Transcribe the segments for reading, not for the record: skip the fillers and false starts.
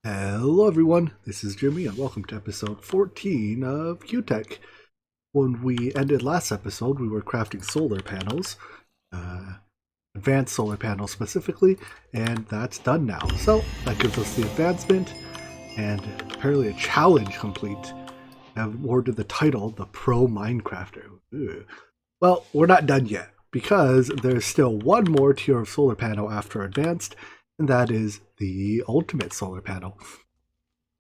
Hello everyone, this is Jimmy and welcome to episode 14 of QTech. When we ended last episode, we were crafting solar panels, advanced solar panels specifically, and that's done now. So that gives us the advancement and apparently a challenge complete. I've awarded the title, the Pro Minecrafter. Ugh. Well, we're not done yet because there's still one more tier of solar panel after advanced, and that is the ultimate solar panel.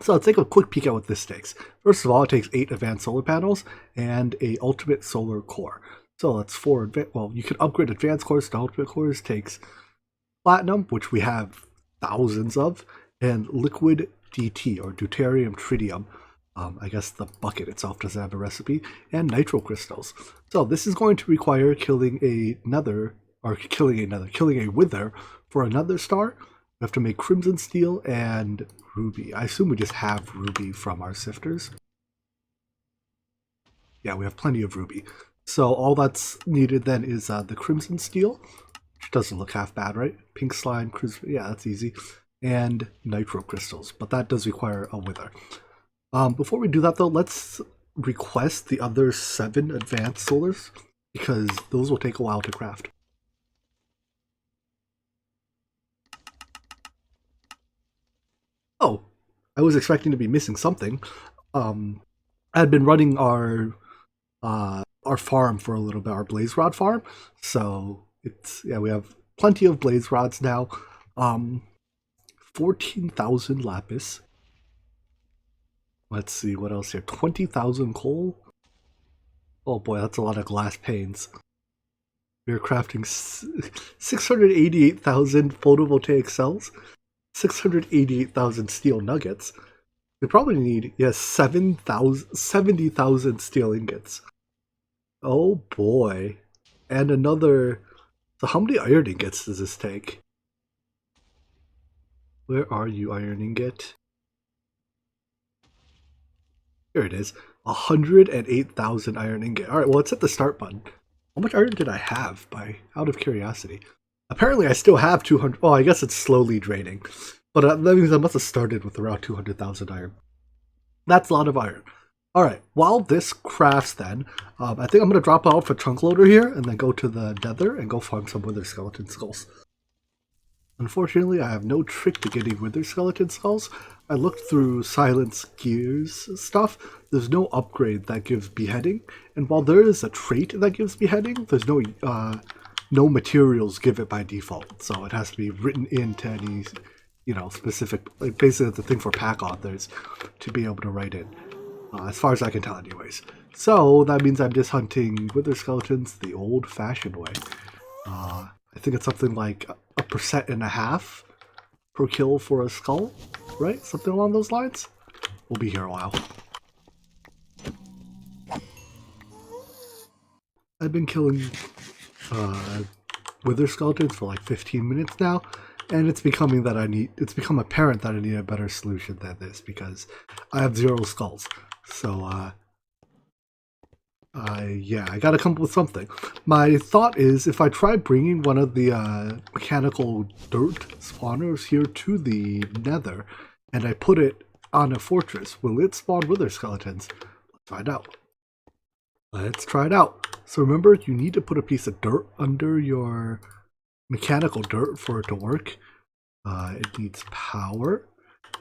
So let's take a quick peek at what this takes. First of all, it takes 8 advanced solar panels and a ultimate solar core. So that's 4 you can upgrade advanced cores to ultimate cores. Takes platinum, which we have thousands of, and liquid DT or deuterium tritium. I guess the bucket itself doesn't have a recipe, and nitro crystals. So this is going to require killing a wither for another star. We have to make crimson steel and ruby. I assume we just have ruby from our sifters. Yeah, we have plenty of ruby. So all that's needed then is the crimson steel, which doesn't look half bad, right? Pink slime, crimson, yeah, that's easy. And nitro crystals, but that does require a wither. Before we do that though, let's request the other 7 advanced solars, because those will take a while to craft. Oh, I was expecting to be missing something. I had been running our farm for a little bit, our blaze rod farm. So we have plenty of blaze rods now. 14,000 lapis. Let's see what else here. 20,000 coal. Oh boy, that's a lot of glass panes. We are crafting 688,000 photovoltaic cells, 688,000 steel nuggets. We probably need, yes, 70,000 steel ingots. Oh boy. And another... So how many iron ingots does this take? Where are you, iron ingot? Here it is. 108,000 iron ingot. Alright, well, let's hit the start button. How much iron did I have, out of curiosity? Apparently I still have 200... Oh, I guess it's slowly draining. But that means I must have started with around 200,000 iron. That's a lot of iron. Alright, while this crafts then, I think I'm going to drop out for chunk loader here and then go to the nether and go farm some wither skeleton skulls. Unfortunately, I have no trick to getting wither skeleton skulls. I looked through Silence Gear's stuff. There's no upgrade that gives beheading, and while there is a trait that gives beheading, there's no materials give it by default. So it has to be written into any, specific, like basically the thing for pack authors to be able to write it. As far as I can tell, anyways. So that means I'm just hunting wither skeletons the old-fashioned way. I think it's something like 1.5% per kill for a skull, right? Something along those lines. We'll be here a while. I've been killing wither skeletons for like 15 minutes now, and it's become apparent that I need a better solution than this because I have 0 skulls. So I gotta come up with something. My thought is if I try bringing one of the mechanical dirt spawners here to the nether and I put it on a fortress, will it spawn wither skeletons? Let's find out. Let's try it out. So remember, you need to put a piece of dirt under your mechanical dirt for it to work. It needs power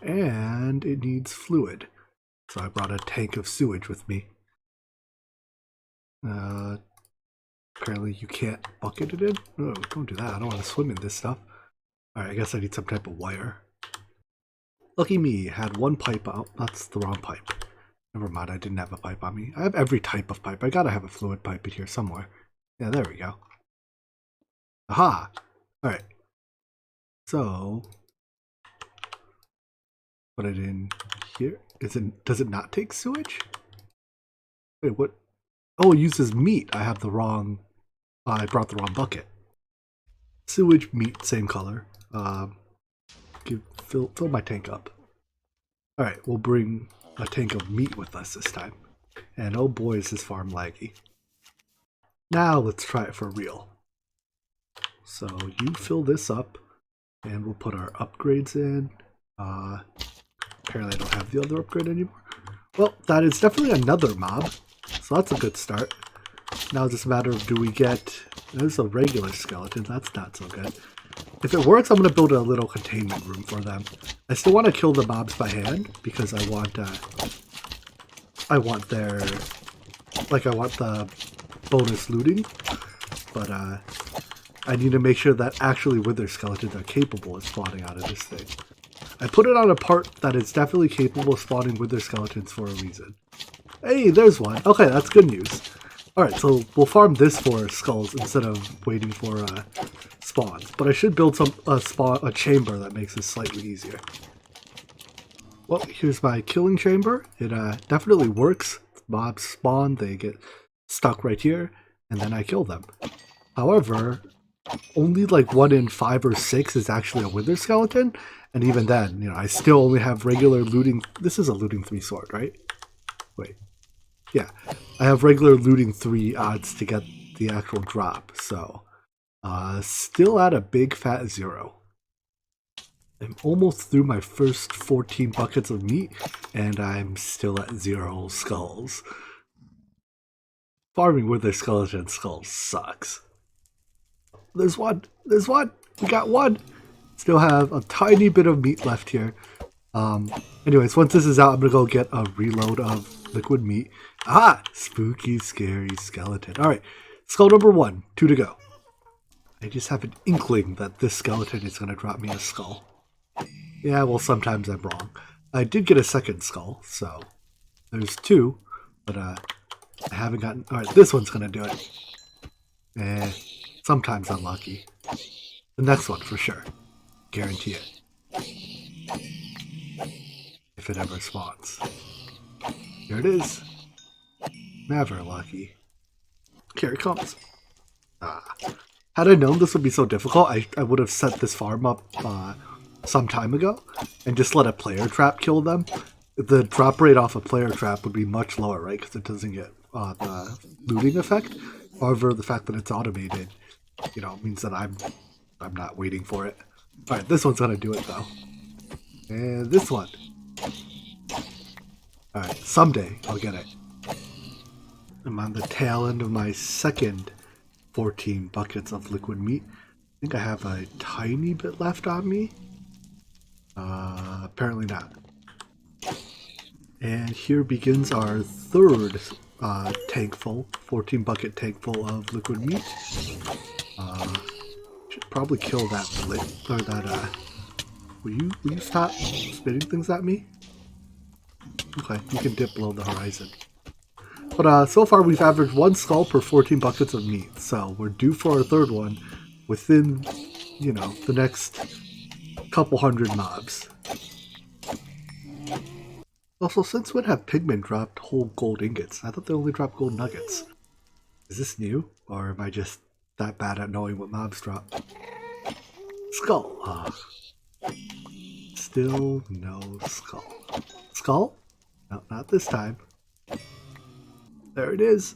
and it needs fluid. So I brought a tank of sewage with me. Apparently you can't bucket it in. Oh, don't do that. I don't want to swim in this stuff. Alright, I guess I need some type of wire. Lucky me, had 1 pipe out. That's the wrong pipe. Never mind, I didn't have a pipe on me. I have every type of pipe. I gotta have a fluid pipe in here somewhere. Yeah, there we go. Aha! Alright. So put it in here. Does it not take sewage? Wait, what? Oh, it uses meat. I brought the wrong bucket. Sewage, meat, same color. Fill my tank up. Alright, we'll bring a tank of meat with us this time. And oh boy, is this farm laggy. Now let's try it for real. So you fill this up, and we'll put our upgrades in. apparently I don't have the other upgrade anymore. Well, that is definitely another mob, so that's a good start. Now it's just a matter of, do we get... There's a regular skeleton, that's not so good. If it works, I'm going to build a little containment room for them. I still want to kill the mobs by hand, because I want their... Like, I want the bonus looting, but I need to make sure that actually wither skeletons are capable of spawning out of this thing. I put it on a part that is definitely capable of spawning wither skeletons for a reason. Hey, there's one. Okay, that's good news. Alright, so we'll farm this for skulls instead of waiting for spawns. But I should build a chamber that makes this slightly easier. Well, here's my killing chamber. It definitely works. Mobs spawn, they get stuck right here, and then I kill them. However, only like 1 in 5 or 6 is actually a wither skeleton, and even then, I still only have regular looting. This is a looting 3 sword, right? Wait. Yeah, I have regular looting 3 odds to get the actual drop, so still at a big fat 0. I'm almost through my first 14 buckets of meat, and I'm still at 0 skulls. Farming with their skeleton skulls sucks. There's one! There's one! We got one! Still have a tiny bit of meat left here. Anyways, once this is out, I'm gonna go get a reload of liquid meat. Ah! Spooky, scary skeleton. Alright, skull number 1, 2 to go. I just have an inkling that this skeleton is gonna drop me a skull. Yeah, well, sometimes I'm wrong. I did get a second skull, so there's 2, but I haven't gotten... Alright, this one's gonna do it. Sometimes unlucky. The next one, for sure. Guarantee it. If it ever spawns. Here it is. Never lucky. Here it comes. Had I known this would be so difficult, I would have set this farm up some time ago and just let a player trap kill them. The drop rate off a player trap would be much lower, right? Because it doesn't get the looting effect. However, the fact that it's automated, means that I'm not waiting for it. Alright, this one's gonna do it though. And this one. Alright, someday I'll get it. I'm on the tail end of my second 14 buckets of liquid meat. I think I have a tiny bit left on me. Apparently not. And here begins our third tank full, 14 bucket tank full of liquid meat. Should probably kill that will you stop spitting things at me? Okay, you can dip below the horizon. But so far we've averaged 1 skull per 14 buckets of meat, so we're due for our third one within, the next couple hundred mobs. Also, since when have pigmen dropped whole gold ingots? I thought they only dropped gold nuggets. Is this new, or am I just that bad at knowing what mobs drop? Skull. Still no skull. Skull? No, not this time. There it is.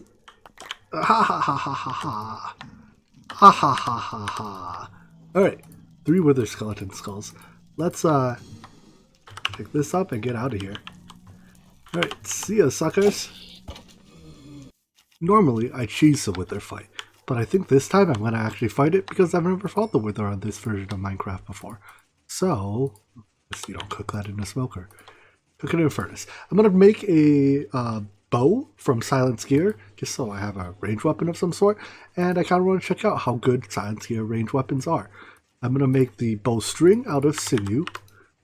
Ha ha ha ha ha ha. Ha ha ha ha ha. Alright, 3 wither skeleton skulls. Let's pick this up and get out of here. Alright, see ya, suckers. Normally, I choose the wither fight, but I think this time I'm going to actually fight it because I've never fought the wither on this version of Minecraft before. So, you don't cook that in a smoker. Cook it in a furnace. I'm going to make a bow from Silence Gear, just so I have a ranged weapon of some sort, and I kind of want to check out how good Silence Gear ranged weapons are. I'm going to make the bowstring out of sinew.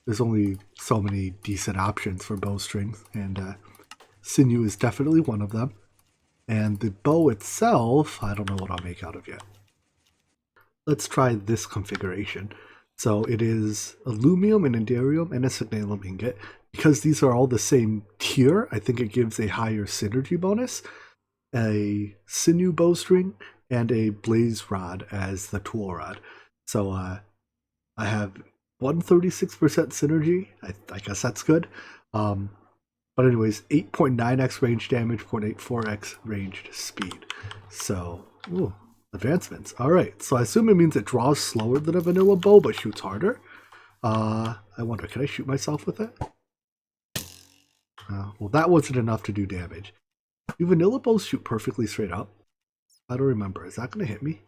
There's only so many decent options for bowstrings, and sinew is definitely one of them. And the bow itself, I don't know what I'll make out of yet. Let's try this configuration. So it is aluminum and indarium and a signalum ingot. Because these are all the same tier, I think it gives a higher synergy bonus. A sinew bowstring and a blaze rod as the tool rod. So I have 136% synergy. I guess that's good. But anyways, 8.9x range damage, 0.84x ranged speed. So, ooh, advancements. Alright, so I assume it means it draws slower than a vanilla bow, but shoots harder. I wonder, can I shoot myself with it? Well, that wasn't enough to do damage. Do vanilla bows shoot perfectly straight up? I don't remember. Is that going to hit me?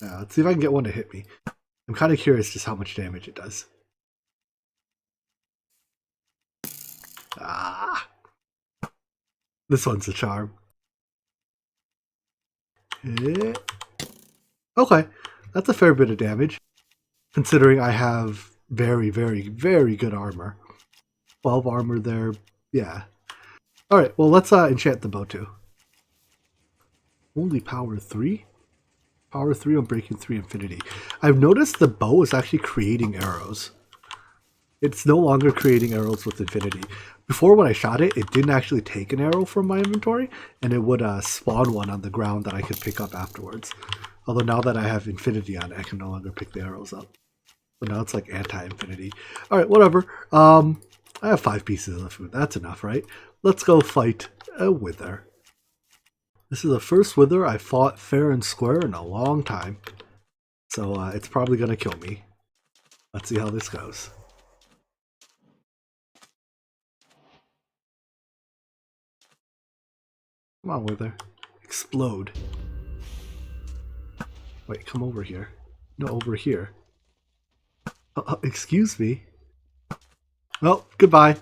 Yeah, let's see if I can get one to hit me. I'm kind of curious just how much damage it does. Ah! This one's a charm. Okay, that's a fair bit of damage, considering I have very, very, very good armor. 12 armor there, yeah. Alright, well let's enchant the bow too. Only power 3? Power 3 on breaking 3 infinity. I've noticed the bow is actually creating arrows. It's no longer creating arrows with infinity. Before when I shot it, it didn't actually take an arrow from my inventory, and it would spawn one on the ground that I could pick up afterwards. Although now that I have infinity on it, I can no longer pick the arrows up. So now it's like anti-infinity. Alright, whatever. I have 5 pieces of food. That's enough, right? Let's go fight a wither. This is the first wither I fought fair and square in a long time. So it's probably going to kill me. Let's see how this goes. Come on, wither. Explode. Wait, come over here. No, over here. Excuse me. Well, goodbye.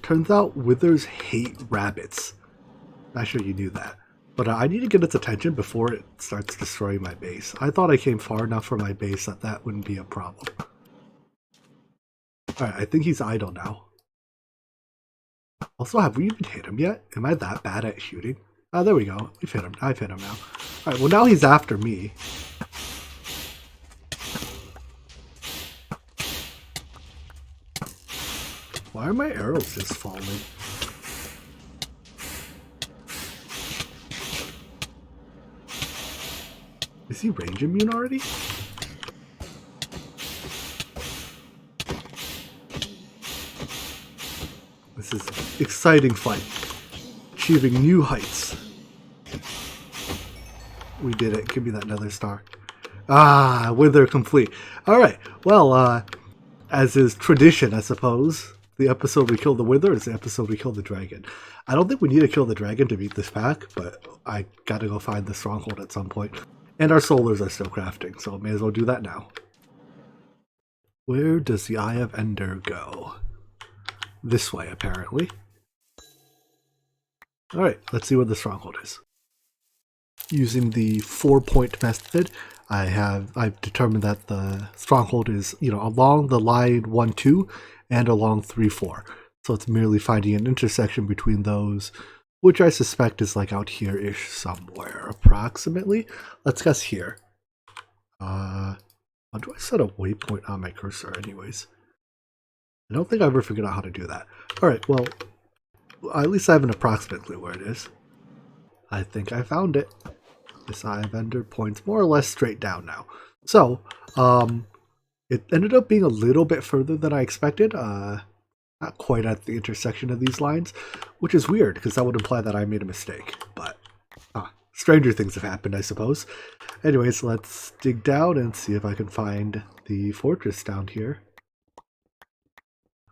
Turns out withers hate rabbits. Not sure you knew that. But I need to get its attention before it starts destroying my base. I thought I came far enough from my base that that wouldn't be a problem. Alright, I think he's idle now. Also, have we even hit him yet? Am I that bad at shooting? Oh, there we go. We've hit him. I've hit him now. Alright, well now he's after me. Why are my arrows just falling? Is he range immune already? This is an exciting fight. Achieving new heights. We did it. Give me that nether star. Ah, wither complete. Alright, well, as is tradition, I suppose, the episode we kill the wither is the episode we kill the dragon. I don't think we need to kill the dragon to beat this pack, but I gotta go find the stronghold at some point. And our solars are still crafting, so I may as well do that now. Where does the Eye of Ender go? This way, apparently. Alright, let's see where the stronghold is. Using the 4-point method, I've determined that the stronghold is, along the line 1-2 and along 3-4. So it's merely finding an intersection between those, which I suspect is like out here-ish somewhere, approximately. Let's guess here. How do I set a waypoint on my cursor anyways? I don't think I ever figured out how to do that. Alright, well, at least I have an approximate clue where it is. I think I found it. This Eye of Ender points more or less straight down now. So, it ended up being a little bit further than I expected. Not quite at the intersection of these lines, which is weird because that would imply that I made a mistake. But, stranger things have happened, I suppose. Anyways, let's dig down and see if I can find the fortress down here.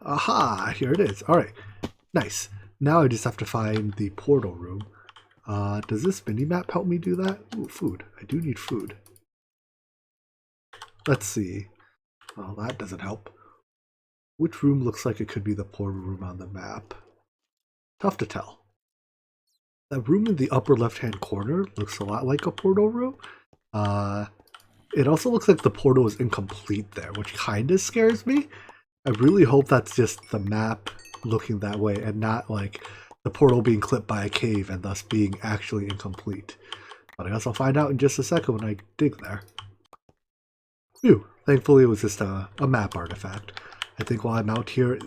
Aha! Here it is. Alright, nice. Now I just have to find the portal room. Does this mini-map help me do that? Ooh, food. I do need food. Let's see. Well, that doesn't help. Which room looks like it could be the portal room on the map? Tough to tell. That room in the upper left-hand corner looks a lot like a portal room. It also looks like the portal is incomplete there, which kind of scares me. I really hope that's just the map looking that way and not like the portal being clipped by a cave and thus being actually incomplete. But I guess I'll find out in just a second when I dig there. Phew, thankfully it was just a map artifact. I think while I'm out here,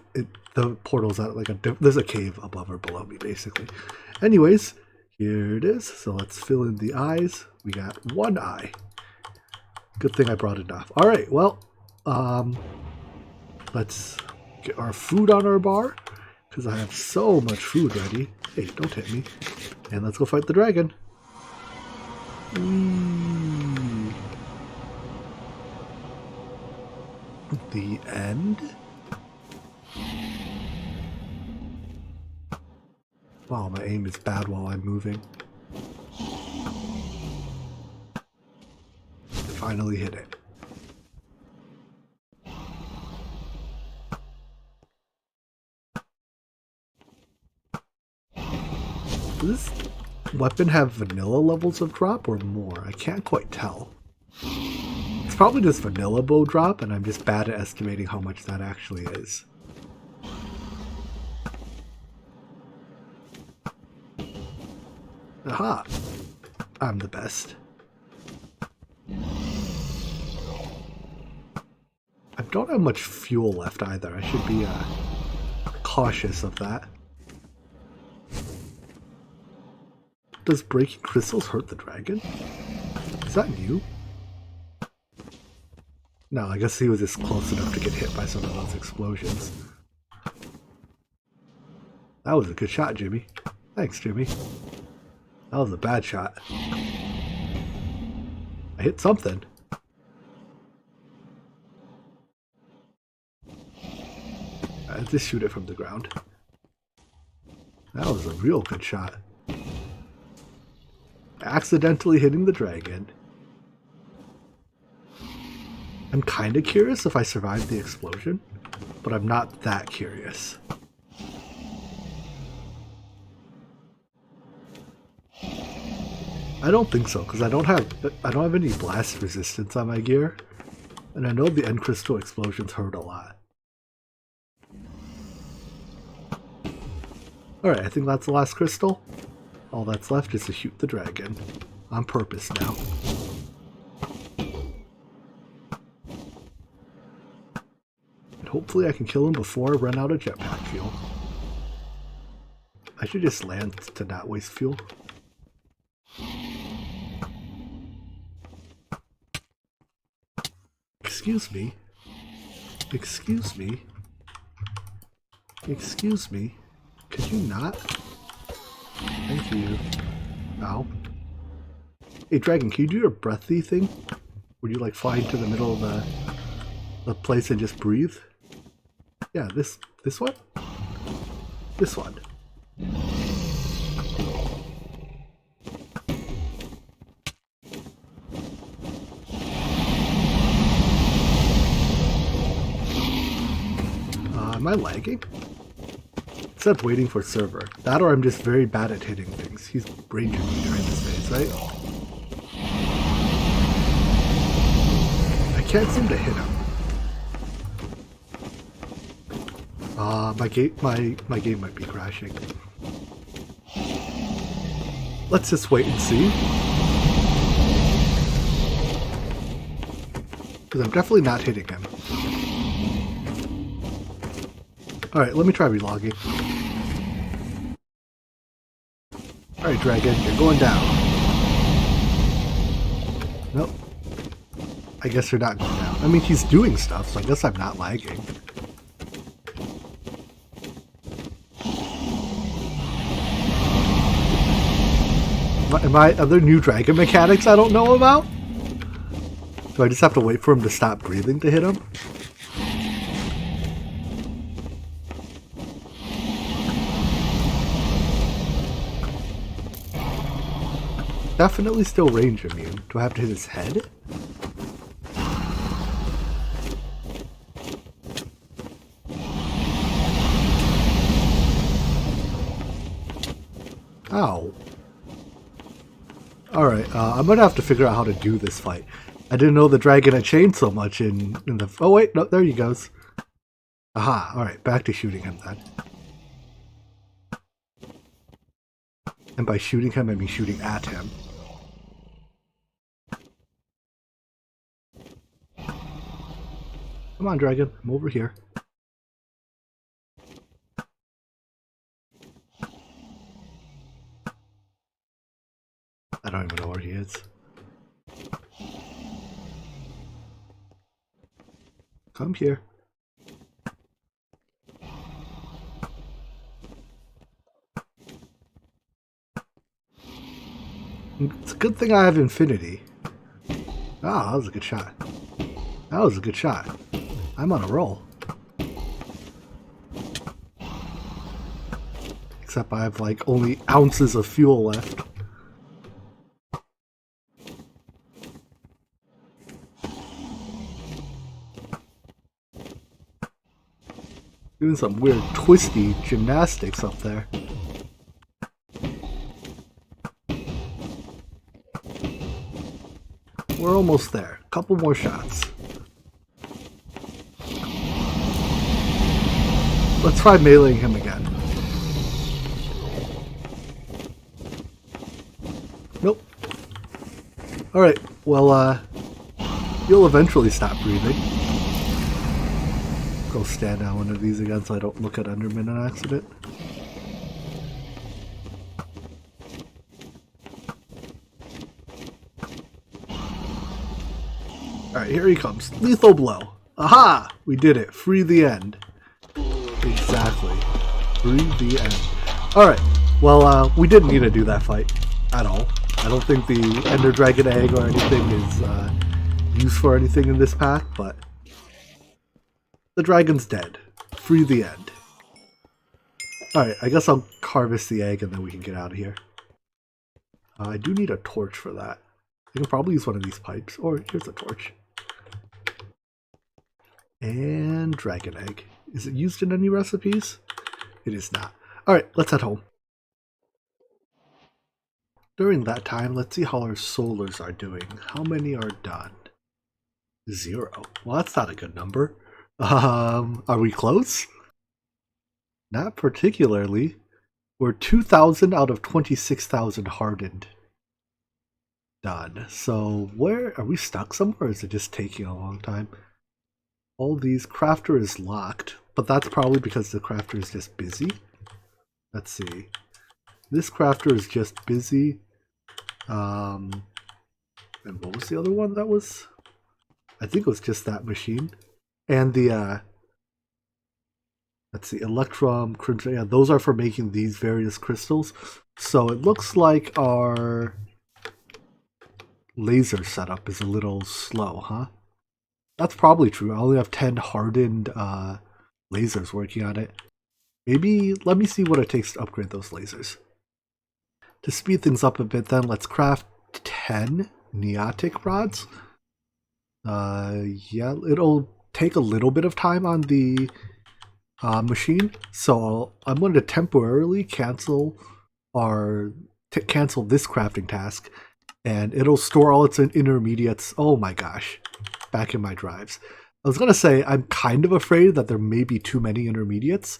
the portal's at like there's a cave above or below me basically. Anyways, here it is. So let's fill in the eyes. We got one eye. Good thing I brought enough. Alright, well, let's get our food on our bar. Because I have so much food ready. Hey, don't hit me. And let's go fight the dragon. The end? Wow, my aim is bad while I'm moving. Finally hit it. Does this weapon have vanilla levels of drop or more? I can't quite tell. It's probably just vanilla bow drop, and I'm just bad at estimating how much that actually is. Aha! I'm the best. I don't have much fuel left either. I should be cautious of that. Does breaking crystals hurt the dragon? Is that new? No, I guess he was just close enough to get hit by some of those explosions. That was a good shot, Jimmy. Thanks, Jimmy. That was a bad shot. I hit something. Let's just shoot it from the ground. That was a real good shot. Accidentally hitting the dragon. I'm kind of curious if I survived the explosion, but I'm not that curious. I don't think so, because I don't have any blast resistance on my gear, and I know the end crystal explosions hurt a lot. Alright, I think that's the last crystal. All that's left is to shoot the dragon. On purpose now. And hopefully I can kill him before I run out of jetpack fuel. I should just land to not waste fuel. Excuse me. Excuse me. Excuse me. Could you not? Thank you. Ow. Hey, dragon, can you do your breathy thing? Would you like fly into the middle of the place and just breathe? Yeah, this one? This one. Am I lagging? It said waiting for server. That or I'm just very bad at hitting things. He's ranging me during this phase, right? I can't seem to hit him. My game might be crashing. Let's just wait and see. Because I'm definitely not hitting him. Alright, let me try relogging. Alright, dragon, you're going down. Nope. I guess you're not going down. I mean, he's doing stuff, so I guess I'm not lagging. Are there new dragon mechanics I don't know about? Do I just have to wait for him to stop breathing to hit him? Definitely still range immune. Do I have to hit his head? Ow. Alright, I'm gonna have to figure out how to do this fight. I didn't know the dragon had changed so much in the... Oh wait, no, there he goes. Aha, alright, back to shooting him then. And by shooting him, I mean shooting at him. Come on, dragon, I'm over here. I don't even know where he is. Come here. It's a good thing I have infinity. Ah, that was a good shot. That was a good shot. I'm on a roll. Except I have like only ounces of fuel left. Doing some weird twisty gymnastics up there. We're almost there. Couple more shots. Let's try meleeing him again. Nope. Alright, well, you'll eventually stop breathing. Go stand on one of these again so I don't look at Enderman in accident. Alright, here he comes. Lethal blow. Aha! We did it. Free the end. Exactly. Free the end. Alright, well, we didn't need to do that fight at all. I don't think the Ender Dragon Egg or anything is used for anything in this pack, but the dragon's dead. Free the end. Alright, I guess I'll harvest the egg and then we can get out of here. I do need a torch for that. I can probably use one of these pipes. Or here's a torch. And dragon egg. Is it used in any recipes? It is not. Alright, let's head home. During that time, let's see how our solars are doing. How many are done? 0. Well, that's not a good number. Are we close? Not particularly. We're 2,000 out of 26,000 hardened. Done. So where are we stuck somewhere, or is it just taking a long time? All these crafter is locked, but that's probably because the crafter is just busy. Let's see. This crafter is just busy. And what was the other one that was? I think it was just that machine. And the let's see, Electrum, Crimson, yeah, those are for making these various crystals. So it looks like our laser setup is a little slow, huh? That's probably true. I only have 10 hardened lasers working on it. Maybe, let me see what it takes to upgrade those lasers. To speed things up a bit then, let's craft 10 neotic rods. Yeah, it'll take a little bit of time on the machine, so I'm going to temporarily cancel cancel this crafting task, and it'll store all its intermediates. Oh my gosh, back in my drives. I was going to say, I'm kind of afraid that there may be too many intermediates.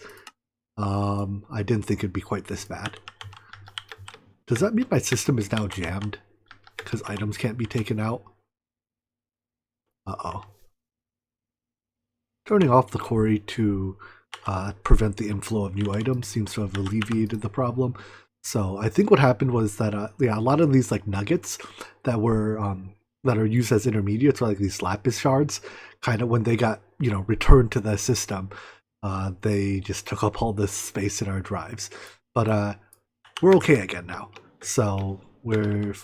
I didn't think it'd be quite this bad. Does that mean my system is now jammed? Because items can't be taken out? Uh-oh. Turning off the quarry to prevent the inflow of new items seems to have alleviated the problem. So I think what happened was that yeah, a lot of these like nuggets that were that are used as intermediates, or like these lapis shards, kind of when they got, you know, returned to the system, they just took up all this space in our drives. But we're okay again now. So we're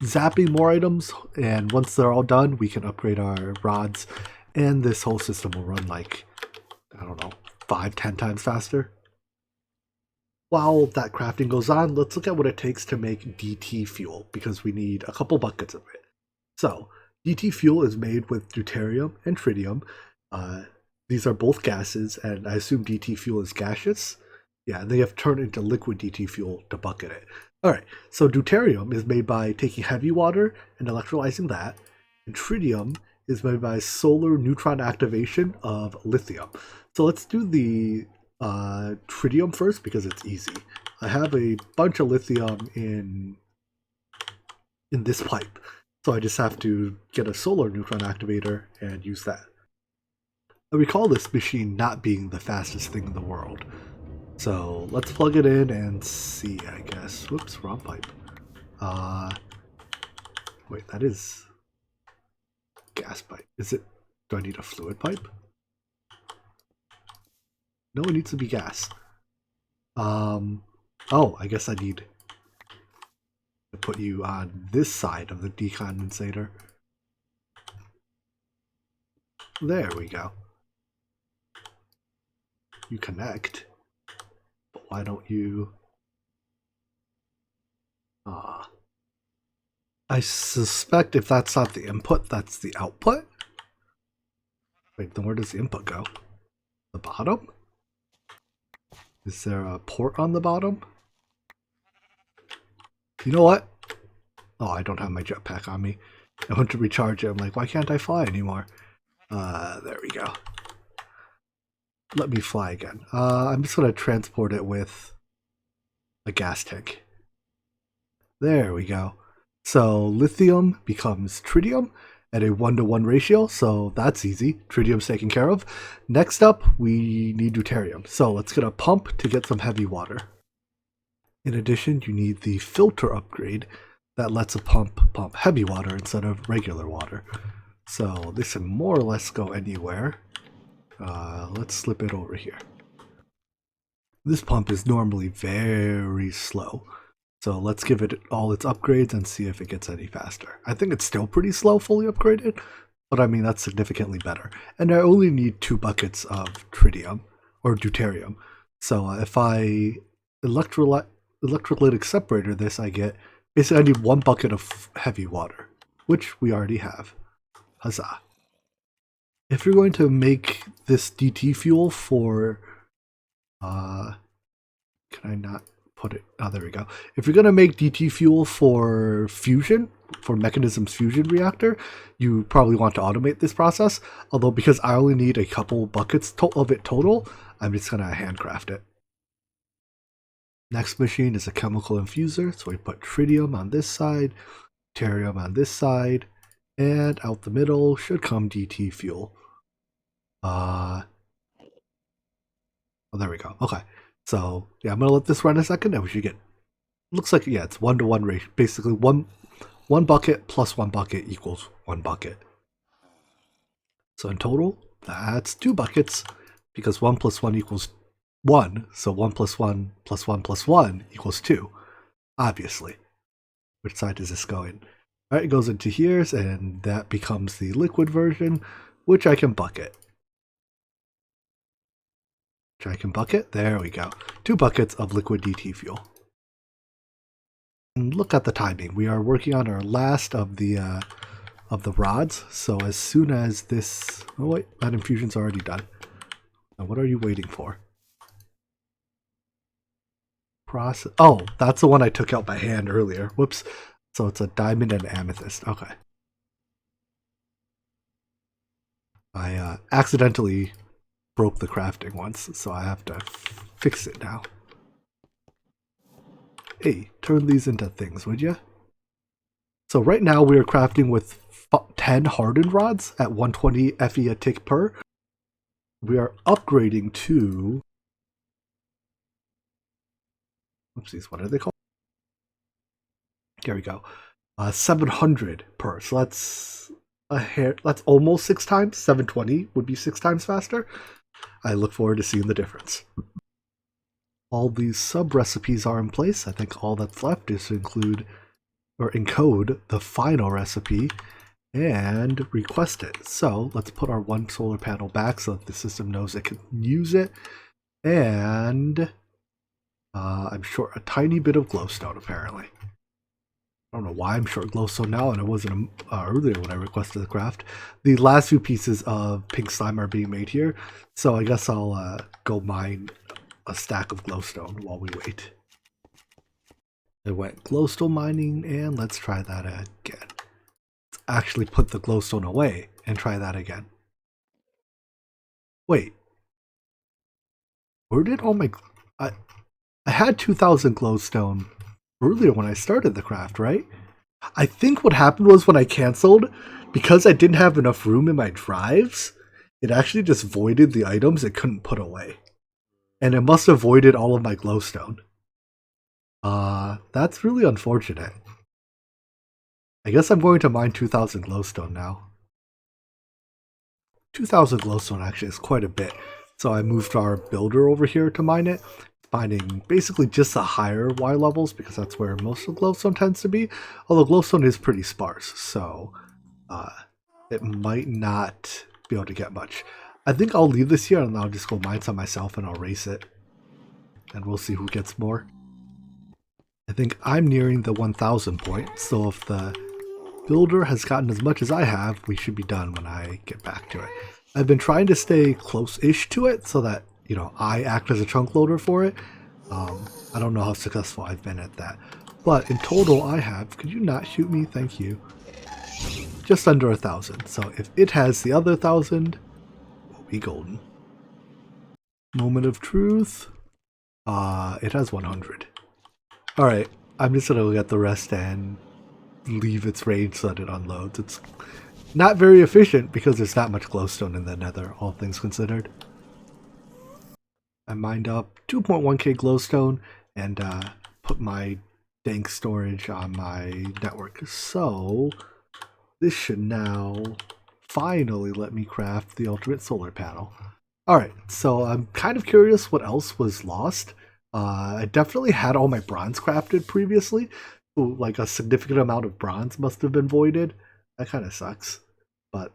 zapping more items, and once they're all done, we can upgrade our rods, and this whole system will run like, I don't know, 5-10 times faster. While that crafting goes on, let's look at what it takes to make DT fuel, because we need a couple buckets of it. So, DT fuel is made with deuterium and tritium. These are both gases, and I assume DT fuel is gaseous. Yeah, and they have turned into liquid DT fuel to bucket it. Alright, so deuterium is made by taking heavy water and electrolyzing that, and tritium is made by solar neutron activation of lithium. So let's do the tritium first because it's easy. I have a bunch of lithium in this pipe, so I just have to get a solar neutron activator and use that. I recall this machine not being the fastest thing in the world. So let's plug it in and see, I guess. Whoops, wrong pipe. Wait, that is gas pipe. Is it, do I need a fluid pipe? No, it needs to be gas. Oh, I guess I need to put you on this side of the decondensator. There we go. You connect. But why don't you... I suspect if that's not the input, that's the output. Wait, then where does the input go? The bottom? Is there a port on the bottom? You know what? Oh, I don't have my jetpack on me. I want to recharge it. I'm like, why can't I fly anymore? There we go. Let me fly again. I'm just going to transport it with a gas tank. There we go. So lithium becomes tritium at a 1-to-1 ratio, so that's easy. Tritium's taken care of. Next up, we need deuterium. So let's get a pump to get some heavy water. In addition, you need the filter upgrade that lets a pump heavy water instead of regular water. So this can more or less go anywhere. Let's slip it over here. This pump is normally very slow. So let's give it all its upgrades and see if it gets any faster. I think it's still pretty slow fully upgraded, but I mean that's significantly better. And I only need 2 buckets of tritium, or deuterium. So if I electrolytic separator this, I get, basically I need 1 bucket of heavy water, which we already have. Huzzah. If you're going to make this DT fuel for, can I not put it? Oh, there we go. If you're going to make DT fuel for fusion, for Mechanism's fusion reactor, you probably want to automate this process. Although because I only need a couple buckets of it total, I'm just going to handcraft it. Next machine is a chemical infuser. So we put tritium on this side, deuterium on this side, and out the middle should come DT fuel. Oh, there we go. Okay. So yeah, I'm gonna let this run a second, and we should get. Looks like yeah, it's 1-to-1 ratio. Basically, one bucket plus 1 bucket equals 1 bucket. So in total, that's 2 buckets because 1 plus 1 equals 1. So 1 plus 1 plus 1 plus 1 equals 2. Obviously, which side is this going? All right, it goes into here, and that becomes the liquid version, which I can bucket. There we go. 2 buckets of liquid DT fuel. And look at the timing. We are working on our last of the rods. So as soon as this, oh wait, that infusion's already done. Now what are you waiting for? Process. Oh, that's the one I took out by hand earlier. Whoops. So it's a diamond and amethyst. Okay. I accidentally broke the crafting once, so I have to fix it now. Hey, turn these into things, would you? So right now we are crafting with 10 hardened rods at 120 Fe a tick per. We are upgrading to... Oopsies, what are they called? There we go. 700 per. So that's that's almost 6 times. 720 would be 6 times faster. I look forward to seeing the difference. All these sub-recipes are in place. I think all that's left is to include or encode the final recipe and request it. So let's put our 1 solar panel back so that the system knows it can use it. And I'm short a tiny bit of glowstone apparently. I don't know why I'm short glowstone now, and it wasn't earlier when I requested the craft. The last few pieces of pink slime are being made here, so I guess I'll go mine a stack of glowstone while we wait. I went glowstone mining, and let's try that again. Let's actually put the glowstone away and try that again. Wait. Where did all my... I had 2,000 glowstone earlier when I started the craft, right? I think what happened was when I canceled, because I didn't have enough room in my drives, it actually just voided the items it couldn't put away. And it must have voided all of my glowstone. That's really unfortunate. I guess I'm going to mine 2,000 glowstone now. 2,000 glowstone actually is quite a bit. So I moved our builder over here to mine it. Finding basically just the higher Y levels because that's where most of glowstone tends to be. Although glowstone is pretty sparse, so it might not be able to get much. I think I'll leave this here and I'll just go mine some myself and I'll race it. And we'll see who gets more. I think I'm nearing the 1000 point, so if the builder has gotten as much as I have, we should be done when I get back to it. I've been trying to stay close-ish to it so that, you know, I act as a chunk loader for it. I don't know how successful I've been at that. But in total I have, could you not shoot me? Thank you. Just under 1,000. So if it has the other 1,000, we'll be golden. Moment of truth. It has 100. Alright, I'm just gonna get the rest and leave its range so that it unloads. It's not very efficient because there's not much glowstone in the nether, all things considered. I mined up 2.1k glowstone and put my dank storage on my network. So this should now finally let me craft the ultimate solar panel. Alright, so I'm kind of curious what else was lost. I definitely had all my bronze crafted previously. Ooh, like a significant amount of bronze must have been voided. That kind of sucks, but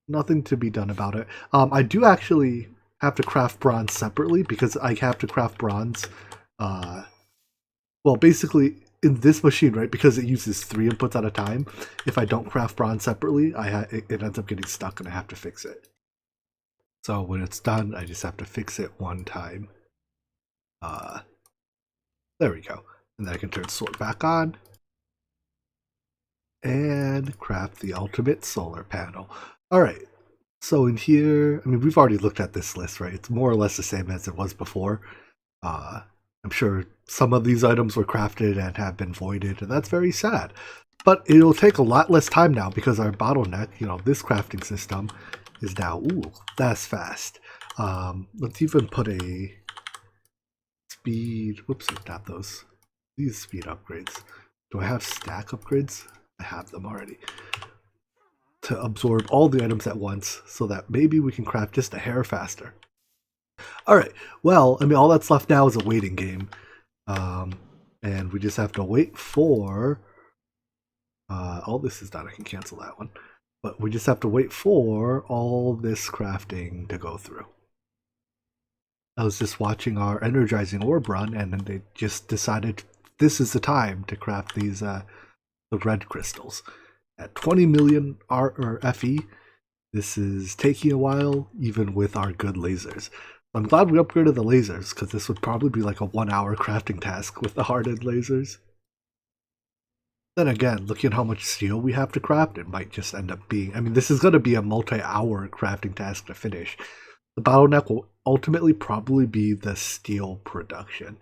nothing to be done about it. I do actually have to craft bronze separately because I have to craft bronze. Well, basically in this machine, right, because it uses 3 inputs at a time, if I don't craft bronze separately, it ends up getting stuck and I have to fix it. So when it's done, I just have to fix it one time. There we go. And then I can turn sword back on and craft the ultimate solar panel. Alright, so in here, I mean, we've already looked at this list, right? It's more or less the same as it was before. I'm sure some of these items were crafted and have been voided, and that's very sad. But it'll take a lot less time now because our bottleneck, you know, this crafting system is now, ooh, that's fast. Let's even put a speed, whoops, not those. These speed upgrades. Do I have stack upgrades? I have them already. To absorb all the items at once so that maybe we can craft just a hair faster. Alright, well, I mean, all that's left now is a waiting game. And we just have to wait for... all this is done, I can cancel that one. But we just have to wait for all this crafting to go through. I was just watching our energizing orb run, and then they just decided this is the time to craft these the red crystals. At 20 million FE, this is taking a while, even with our good lasers. I'm glad we upgraded the lasers, because this would probably be like a 1-hour crafting task with the hardened lasers. Then again, looking at how much steel we have to craft, it might just end up being... I mean, this is going to be a multi-hour crafting task to finish. The bottleneck will ultimately probably be the steel production.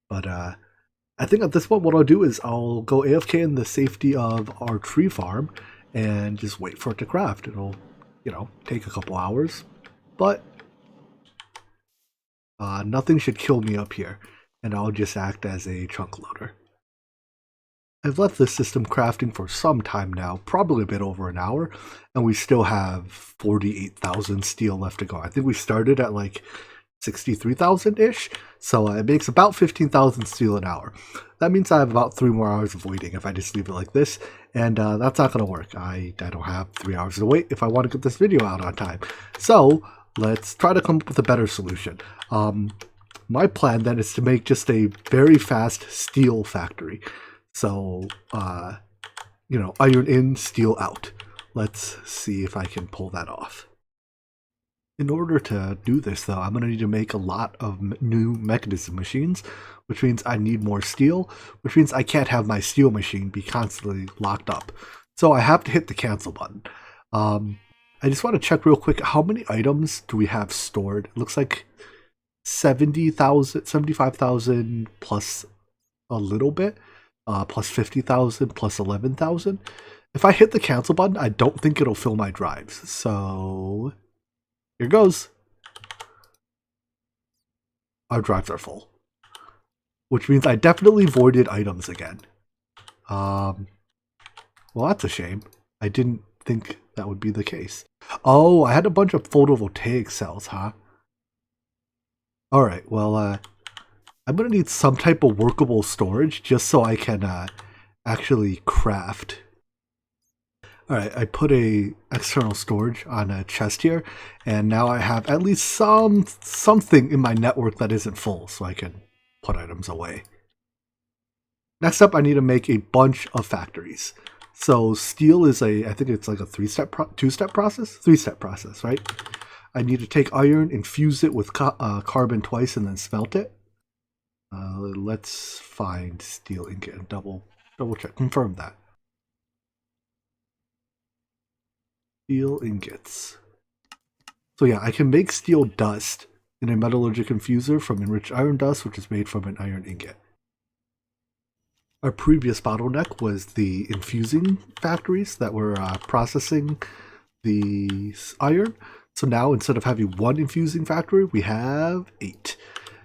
But I think at this point what I'll do is I'll go AFK in the safety of our tree farm and just wait for it to craft. It'll, you know, take a couple hours. But nothing should kill me up here, and I'll just act as a chunk loader. I've left this system crafting for some time now, probably a bit over an hour, and we still have 48,000 steel left to go. I think we started at like 63,000-ish, so it makes about 15,000 steel an hour. That means I have about 3 more hours of waiting if I just leave it like this, and that's not going to work. I don't have 3 hours to wait if I want to get this video out on time. So let's try to come up with a better solution. My plan then is to make just a very fast steel factory. So, you know, iron in, steel out. Let's see if I can pull that off. In order to do this, though, I'm going to need to make a lot of new mechanism machines, which means I need more steel, which means I can't have my steel machine be constantly locked up. So I have to hit the cancel button. I just want to check real quick, how many items do we have stored? It looks like 70,000, 75,000 plus a little bit. Plus 50,000, plus 11,000. If I hit the cancel button, I don't think it'll fill my drives. So here goes. Our drives are full, which means I definitely voided items again. Well, that's a shame. I didn't think that would be the case. Oh, I had a bunch of photovoltaic cells, huh? Alright, well, I'm going to need some type of workable storage just so I can actually craft. Alright, I put a external storage on a chest here, and now I have at least something in my network that isn't full, so I can put items away. Next up, I need to make a bunch of factories. So steel is I think it's like a two-step process, right? I need to take iron, infuse it with carbon twice, and then smelt it. Let's find steel ingot and double check, confirm that. Steel ingots. So yeah, I can make steel dust in a metallurgic infuser from enriched iron dust, which is made from an iron ingot. Our previous bottleneck was the infusing factories that were processing the iron. So now instead of having one infusing factory, we have 8.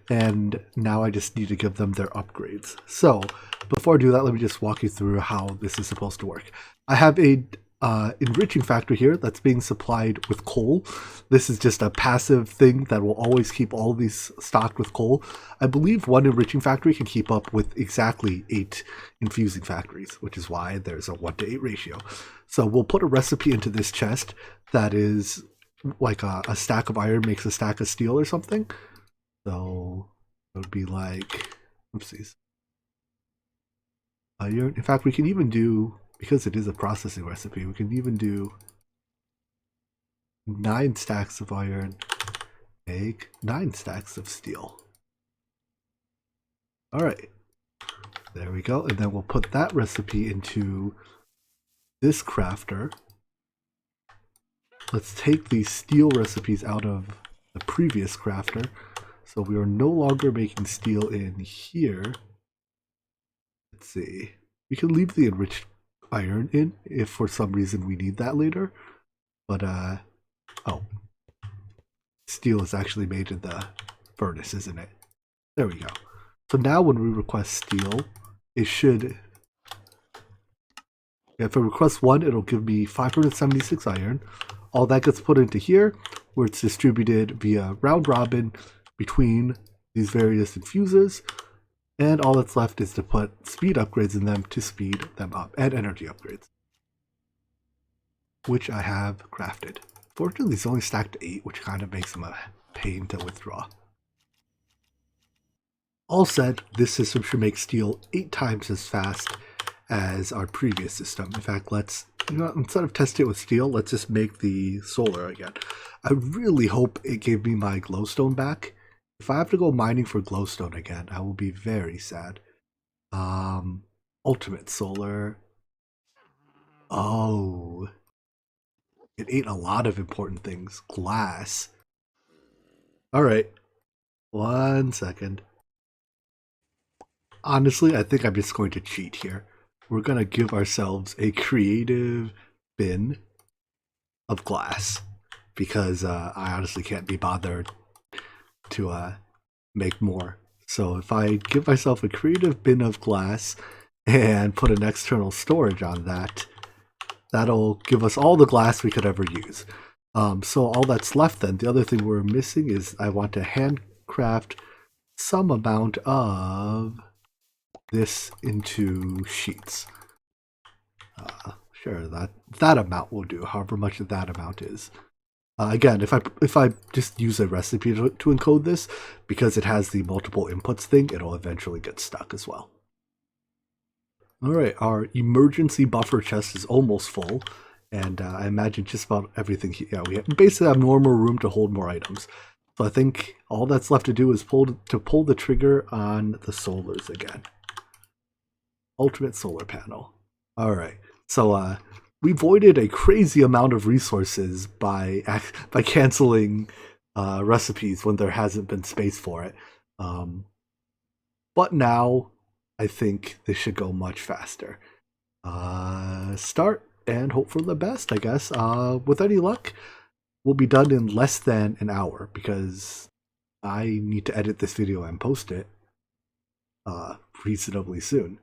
And now I just need to give them their upgrades. So before I do that, let me just walk you through how this is supposed to work. I have a enriching factory here that's being supplied with coal. This is just a passive thing that will always keep all of these stocked with coal. I believe one enriching factory can keep up with exactly 8 infusing factories, which is why there's a 1-to-8 ratio. So we'll put a recipe into this chest that is like a stack of iron makes a stack of steel or something. So it would be like, oopsies. Iron. In fact, we can even do, because it is a processing recipe, we can even do 9 stacks of iron, make 9 stacks of steel. Alright, there we go. And then we'll put that recipe into this crafter. Let's take these steel recipes out of the previous crafter. So we are no longer making steel in here. Let's see. We can leave the enriched iron in if for some reason we need that later. But oh, steel is actually made in the furnace, isn't it? There we go. So now when we request steel, it should, if I request 1, it'll give me 576 iron. All that gets put into here, where it's distributed via round robin between these various infusers. And all that's left is to put speed upgrades in them to speed them up, and energy upgrades, which I have crafted. Fortunately, it's only stacked to 8, which kind of makes them a pain to withdraw. All said, this system should make steel 8 times as fast as our previous system. In fact, let's, instead of test it with steel, let's just make the solar again. I really hope it gave me my glowstone back. If I have to go mining for glowstone again, I will be very sad. Ultimate solar. Oh. It ate a lot of important things. Glass. Alright. 1 second. Honestly, I think I'm just going to cheat here. We're going to give ourselves a creative bin of glass. Because I honestly can't be bothered to make more. So if I give myself a creative bin of glass and put an external storage on that, that'll give us all the glass we could ever use. So all that's left then, the other thing we're missing is I want to handcraft some amount of this into sheets. Sure, that amount will do, however much that amount is. Again, if I just use a recipe to encode this, because it has the multiple inputs thing, it'll eventually get stuck as well. Alright, our emergency buffer chest is almost full, and I imagine just about everything, we basically have normal room to hold more items. So I think all that's left to do is pull the trigger on the solars again. Ultimate solar panel. Alright, so we voided a crazy amount of resources by canceling recipes when there hasn't been space for it. But now I think this should go much faster. Start and hope for the best, I guess. With any luck, we'll be done in less than an hour because I need to edit this video and post it reasonably soon.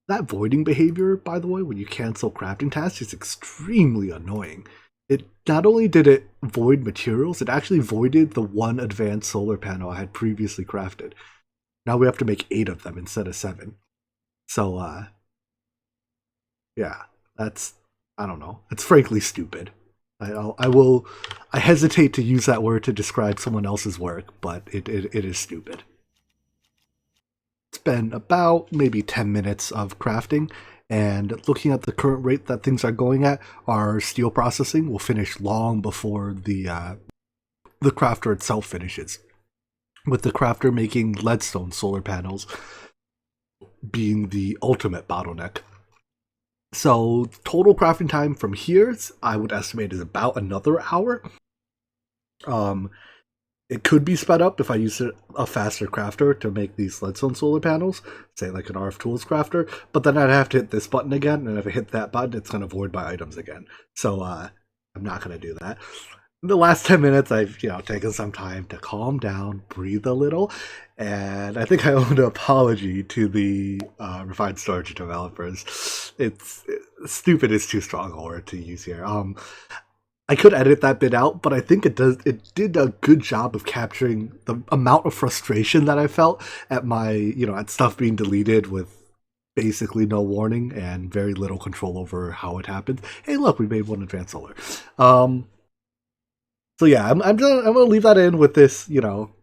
That voiding behavior, by the way, when you cancel crafting tasks, is extremely annoying. It not only did it void materials, it actually voided the 1 advanced solar panel I had previously crafted. Now we have to make 8 of them instead of 7. So, yeah, that's, I don't know. It's frankly stupid. I hesitate to use that word to describe someone else's work, but it is stupid. It's been about maybe 10 minutes of crafting, and looking at the current rate that things are going at, our steel processing will finish long before the crafter itself finishes. With the crafter making leadstone solar panels being the ultimate bottleneck. So total crafting time from here, I would estimate, is about another hour. It could be sped up if I use a faster crafter to make these leadstone solar panels, say like an RF Tools crafter, but then I'd have to hit this button again, and if I hit that button, it's going to void my items again. So I'm not going to do that. In the last 10 minutes, I've taken some time to calm down, breathe a little, and I think I owe an apology to the Refined Storage developers. It's stupid is too strong a word to use here. I could edit that bit out, but I think it did a good job of capturing the amount of frustration that I felt at at stuff being deleted with basically no warning and very little control over how it happened. Hey, look, we made one advanced solar. So yeah, I'm gonna leave that in with this,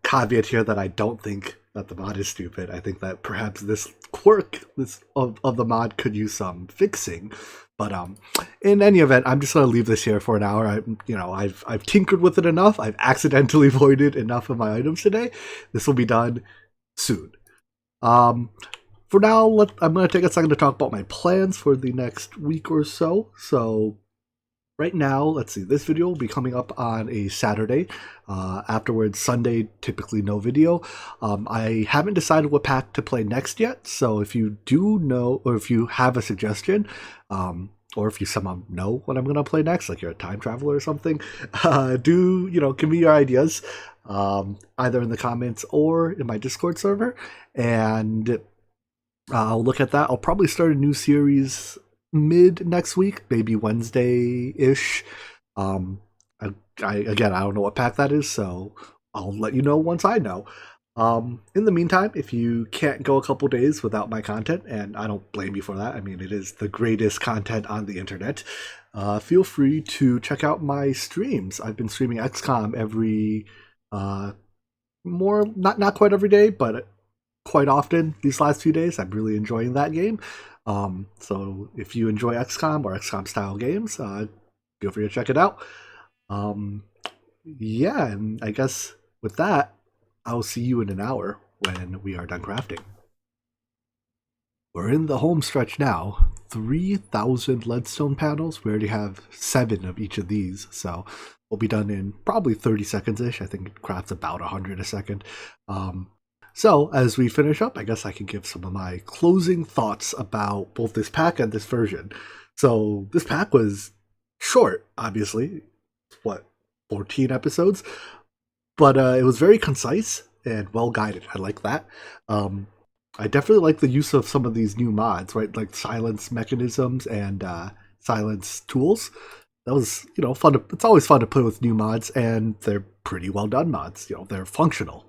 caveat here that I don't think that the mod is stupid. I think that perhaps this quirk of the mod could use some fixing. But in any event, I'm just gonna leave this here for an hour. I've tinkered with it enough. I've accidentally voided enough of my items today. This will be done soon. For now, I'm gonna take a second to talk about my plans for the next week or so. So right now, let's see, this video will be coming up on a Saturday. Afterwards, Sunday, typically no video. I haven't decided what pack to play next yet, so if you do know, or if you have a suggestion, or if you somehow know what I'm going to play next, like you're a time traveler or something, give me your ideas, either in the comments or in my Discord server, and I'll look at that. I'll probably start a new series mid next week, maybe Wednesday-ish. I don't know what pack that is, so I'll let you know once I know. In the meantime, if you can't go a couple days without my content, and I don't blame you for that, I mean, it is the greatest content on the internet, feel free to check out my streams. I've been streaming XCOM every, not quite every day, but quite often these last few days. I'm really enjoying that game. So if you enjoy XCOM or XCOM style games, feel free to check it out. Yeah, and I guess with that, I'll see you in an hour when we are done crafting. We're in the home stretch now. 3,000 leadstone panels. We already have 7 of each of these, so we'll be done in probably 30 seconds-ish. I think it crafts about 100 a second. So as we finish up, I guess I can give some of my closing thoughts about both this pack and this version. So this pack was short, obviously. 14 episodes? But it was very concise and well-guided. I like that. I definitely like the use of some of these new mods, right? Like silence mechanisms and silence tools. That was, fun. It's always fun to play with new mods, and they're pretty well done mods. They're functional.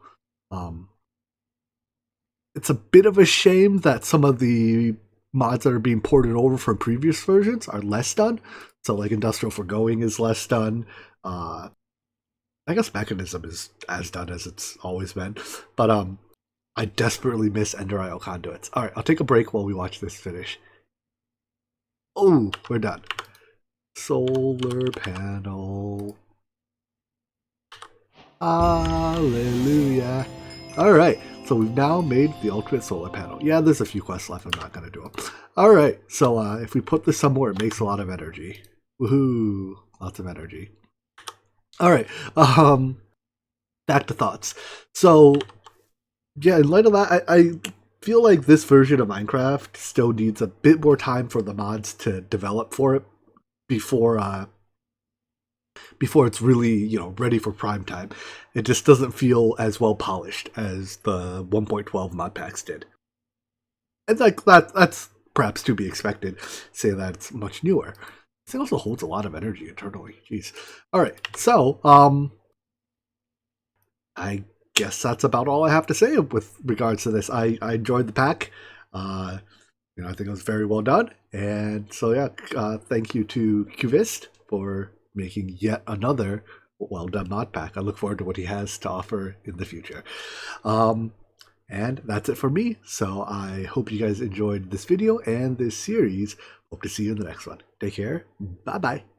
It's a bit of a shame that some of the mods that are being ported over from previous versions are less done. So like Industrial Forgoing is less done. I guess Mechanism is as done as it's always been. But I desperately miss Ender IO conduits. Alright, I'll take a break while we watch this finish. Oh, we're done. Solar panel. Hallelujah. Alright, so we've now made the ultimate solar panel. Yeah, there's a few quests left. I'm not going to do them. Alright, so if we put this somewhere, it makes a lot of energy. Woohoo! Lots of energy. Alright, back to thoughts. So, yeah, in light of that, I feel like this version of Minecraft still needs a bit more time for the mods to develop for it before it's really, ready for prime time. It just doesn't feel as well polished as the 1.12 mod packs did. And like that's perhaps to be expected, say that it's much newer. It also holds a lot of energy internally. Jeez. Alright, so I guess that's about all I have to say with regards to this. I enjoyed the pack. I think it was very well done. And so yeah, thank you to Cuvist for making yet another well done mod pack. I look forward to what he has to offer in the future. And that's it for me. So I hope you guys enjoyed this video and this series. Hope to see you in the next one. Take care. Bye-bye.